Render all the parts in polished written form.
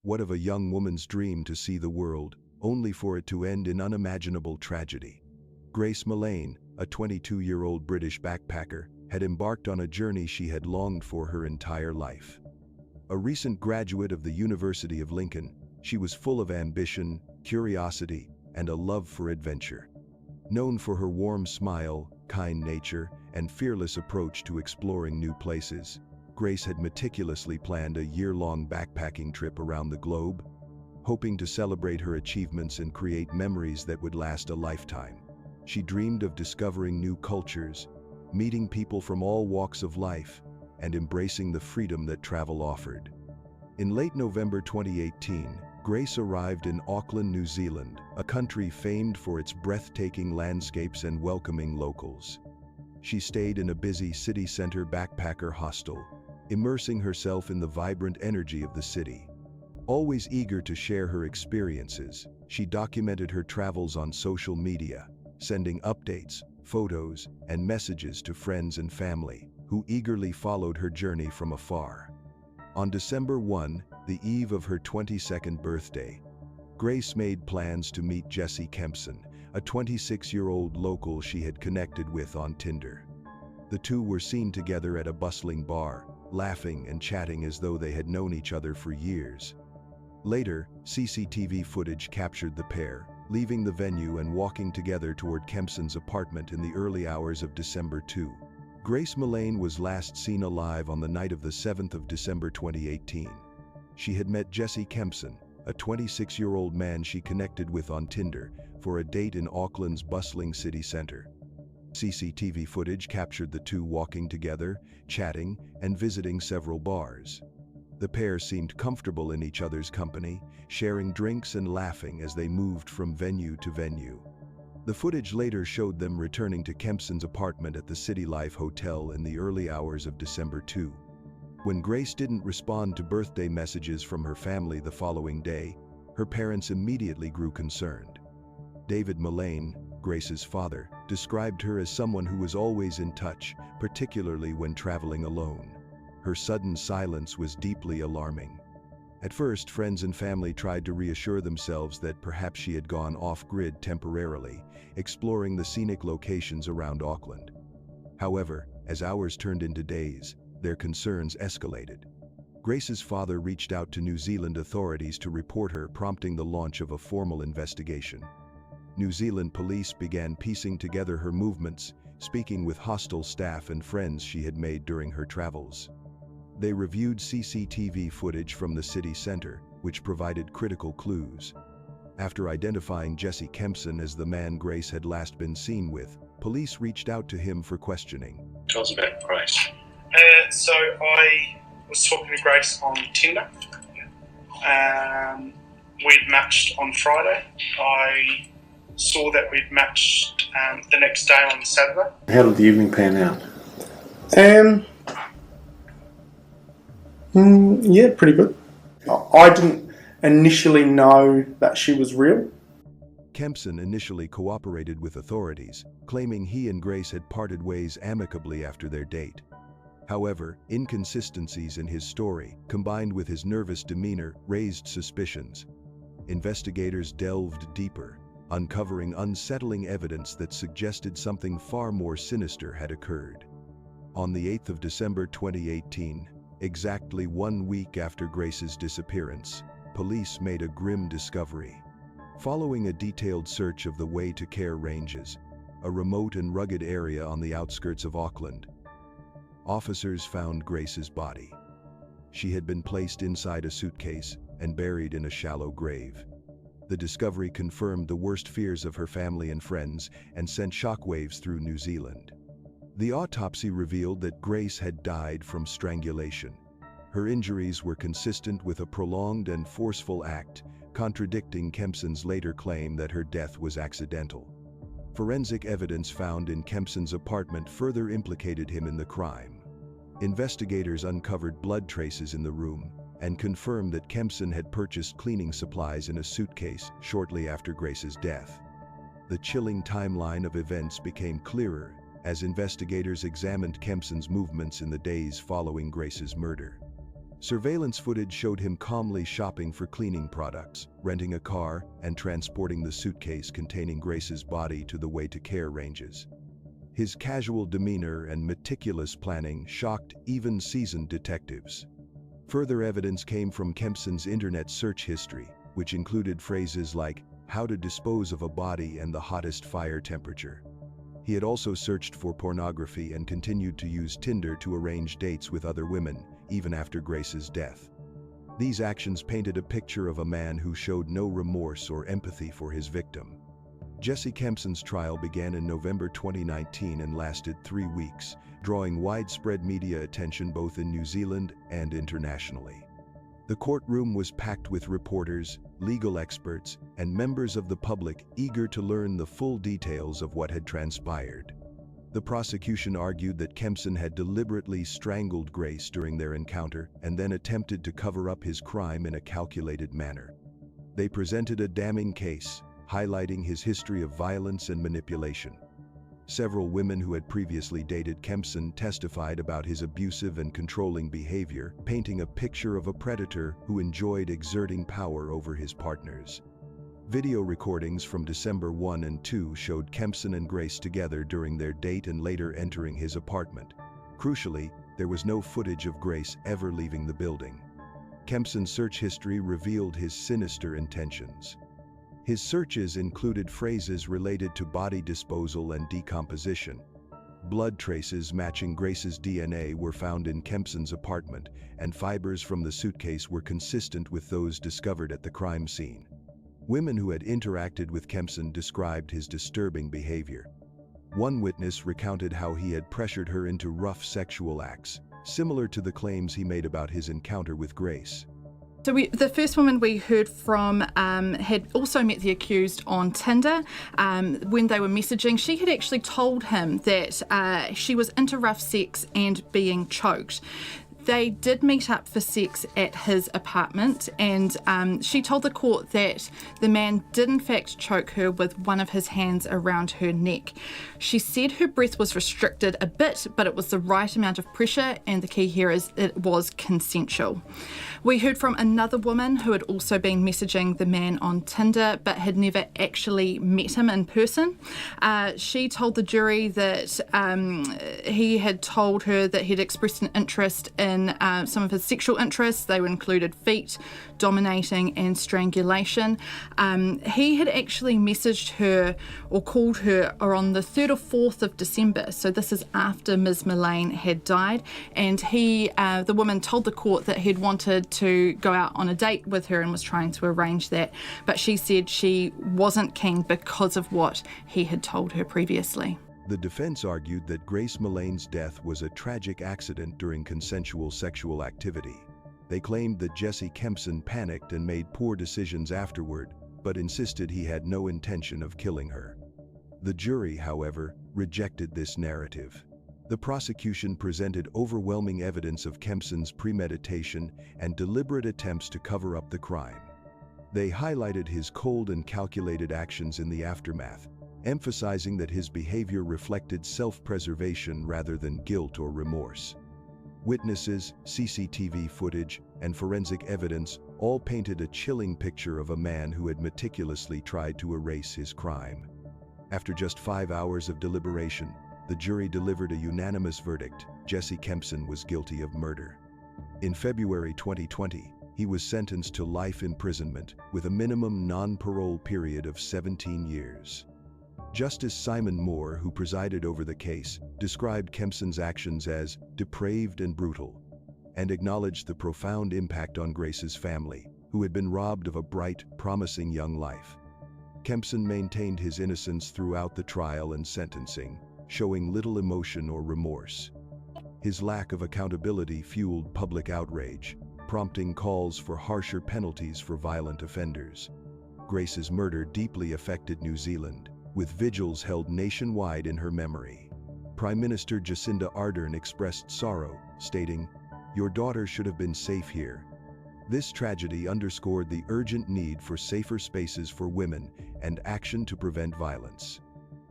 What of a young woman's dream to see the world, only for it to end in unimaginable tragedy? Grace Millane, a 22-year-old British backpacker, had embarked on a journey she had longed for her entire life. A recent graduate of the University of Lincoln, she was full of ambition, curiosity, and a love for adventure. Known for her warm smile, kind nature, and fearless approach to exploring new places, Grace had meticulously planned a year-long backpacking trip around the globe, hoping to celebrate her achievements and create memories that would last a lifetime. She dreamed of discovering new cultures, meeting people from all walks of life, and embracing the freedom that travel offered. In late November 2018, Grace arrived in Auckland, New Zealand, a country famed for its breathtaking landscapes and welcoming locals. She stayed in a busy city center backpacker hostel, immersing herself in the vibrant energy of the city. Always eager to share her experiences, she documented her travels on social media, sending updates, photos, and messages to friends and family, who eagerly followed her journey from afar. On December 1, the eve of her 22nd birthday, Grace made plans to meet Jesse Kempson, a 26-year-old local she had connected with on Tinder. The two were seen together at a bustling bar, laughing and chatting as though they had known each other for years. Later, CCTV footage captured the pair, leaving the venue and walking together toward Kempson's apartment in the early hours of December 2. Grace Millane was last seen alive on the night of the 7th of December 2018. She had met Jesse Kempson, a 26-year-old man she connected with on Tinder, for a date in Auckland's bustling city center. CCTV footage captured the two walking together, chatting, and visiting several bars. The pair seemed comfortable in each other's company, sharing drinks and laughing as they moved from venue to venue. The footage later showed them returning to Kempson's apartment at the City Life Hotel in the early hours of December 2. When Grace didn't respond to birthday messages from her family the following day, her parents immediately grew concerned. David Millane, Grace's father, described her as someone who was always in touch, particularly when traveling alone. Her sudden silence was deeply alarming. At first, friends and family tried to reassure themselves that perhaps she had gone off-grid temporarily, exploring the scenic locations around Auckland. However, as hours turned into days, their concerns escalated. Grace's father reached out to New Zealand authorities to report her, prompting the launch of a formal investigation. New Zealand police began piecing together her movements, speaking with hostel staff and friends she had made during her travels. They reviewed CCTV footage from the city center, which provided critical clues. After identifying Jesse Kempson as the man Grace had last been seen with, police reached out to him for questioning. Tell us about Grace. So I was talking to Grace on Tinder. We'd matched on Friday. I saw that we'd matched the next day on Saturday. How did the evening pan out? Yeah, pretty good. I didn't initially know that she was real. Kempson initially cooperated with authorities, claiming he and Grace had parted ways amicably after their date. However, inconsistencies in his story, combined with his nervous demeanor, raised suspicions. Investigators delved deeper, uncovering unsettling evidence that suggested something far more sinister had occurred. On the 8th of December 2018, exactly 1 week after Grace's disappearance, police made a grim discovery. Following a detailed search of the Way to Care Ranges, a remote and rugged area on the outskirts of Auckland, officers found Grace's body. She had been placed inside a suitcase and buried in a shallow grave. The discovery confirmed the worst fears of her family and friends and sent shockwaves through New Zealand. The autopsy revealed that Grace had died from strangulation. Her injuries were consistent with a prolonged and forceful act, contradicting Kempson's later claim that her death was accidental. Forensic evidence found in Kempson's apartment further implicated him in the crime. Investigators uncovered blood traces in the room and confirmed that Kempson had purchased cleaning supplies in a suitcase shortly after Grace's death. The chilling timeline of events became clearer as investigators examined Kempson's movements in the days following Grace's murder. Surveillance footage showed him calmly shopping for cleaning products, renting a car, and transporting the suitcase containing Grace's body to the way-to-care ranges. His casual demeanor and meticulous planning shocked even seasoned detectives. Further evidence came from Kempson's internet search history, which included phrases like, "how to dispose of a body and the hottest fire temperature." He had also searched for pornography and continued to use Tinder to arrange dates with other women, even after Grace's death. These actions painted a picture of a man who showed no remorse or empathy for his victim. Jesse Kempson's trial began in November 2019 and lasted 3 weeks, drawing widespread media attention both in New Zealand and internationally. The courtroom was packed with reporters, legal experts, and members of the public eager to learn the full details of what had transpired. The prosecution argued that Kempson had deliberately strangled Grace during their encounter and then attempted to cover up his crime in a calculated manner. They presented a damning case, highlighting his history of violence and manipulation. Several women who had previously dated Kempson testified about his abusive and controlling behavior, painting a picture of a predator who enjoyed exerting power over his partners. Video recordings from December 1 and 2 showed Kempson and Grace together during their date and later entering his apartment. Crucially, there was no footage of Grace ever leaving the building. Kempson's search history revealed his sinister intentions. His searches included phrases related to body disposal and decomposition. Blood traces matching Grace's DNA were found in Kempson's apartment, and fibers from the suitcase were consistent with those discovered at the crime scene. Women who had interacted with Kempson described his disturbing behavior. One witness recounted how he had pressured her into rough sexual acts, similar to the claims he made about his encounter with Grace. So the first woman we heard from had also met the accused on Tinder. When they were messaging, she had actually told him that she was into rough sex and being choked. They did meet up for sex at his apartment, and she told the court that the man did in fact choke her with one of his hands around her neck. She said her breath was restricted a bit, but it was the right amount of pressure, and the key here is it was consensual. We heard from another woman who had also been messaging the man on Tinder but had never actually met him in person. She told the jury that he had told her that he'd expressed an interest in some of his sexual interests. They included feet, dominating, and strangulation. He had actually messaged her or called her on the 3rd or 4th of December, so this is after Ms. Millane had died, and the woman told the court that he'd wanted to go out on a date with her and was trying to arrange that, but she said she wasn't keen because of what he had told her previously. The defense argued that Grace Millane's death was a tragic accident during consensual sexual activity. They claimed that Jesse Kempson panicked and made poor decisions afterward, but insisted he had no intention of killing her. The jury, however, rejected this narrative. The prosecution presented overwhelming evidence of Kempson's premeditation and deliberate attempts to cover up the crime. They highlighted his cold and calculated actions in the aftermath, emphasizing that his behavior reflected self-preservation rather than guilt or remorse. Witnesses, CCTV footage, and forensic evidence all painted a chilling picture of a man who had meticulously tried to erase his crime. After just 5 hours of deliberation, the jury delivered a unanimous verdict: Jesse Kempson was guilty of murder. In February 2020, he was sentenced to life imprisonment with a minimum non-parole period of 17 years. Justice Simon Moore, who presided over the case, described Kempson's actions as depraved and brutal, and acknowledged the profound impact on Grace's family, who had been robbed of a bright, promising young life. Kempson maintained his innocence throughout the trial and sentencing, showing little emotion or remorse. His lack of accountability fueled public outrage, prompting calls for harsher penalties for violent offenders. Grace's murder deeply affected New Zealand, with vigils held nationwide in her memory. Prime Minister Jacinda Ardern expressed sorrow, stating, "Your daughter should have been safe here." This tragedy underscored the urgent need for safer spaces for women and action to prevent violence.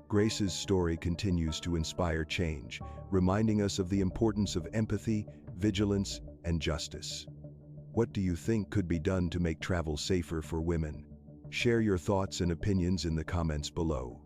Grace's story continues to inspire change, reminding us of the importance of empathy, vigilance, and justice. What do you think could be done to make travel safer for women? Share your thoughts and opinions in the comments below.